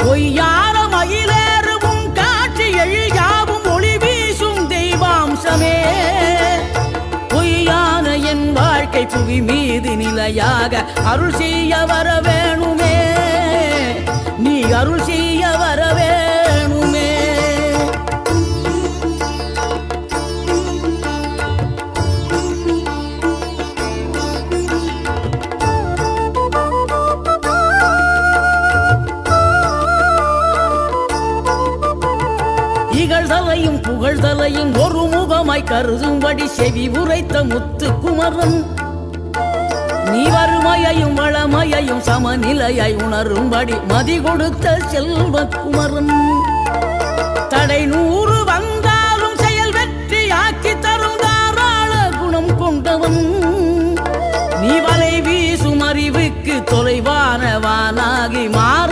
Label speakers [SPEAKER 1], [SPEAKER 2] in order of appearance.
[SPEAKER 1] பொய்யான மயிலேறும் காட்சி எழியாவும் ஒளி வீசும் தெய்வாம்சமே பொய்யான என் வாழ்க்கை புவி மீது நிலையாக அருள் செய்ய வர வேணுமே நீ அருள் செய்ய வர வேணுமே இகழ்தலையும் புகழ்தலையும் ஒரு முகமாய் கருதும்படி செவி உரைத்த முத்துக்குமரன் நீ வறுமையையும் வளமையையும் சமநிலையை உணரும்படி மதி கொடுத்த செல்வக்குமரன் தடை 100 வந்தாலும் செயல் வெற்றியாக்கி தரும் தாராள குணம் கொண்டவன் நீ வலை வீசும் அறிவுக்கு தொலைவானவானாகி மாற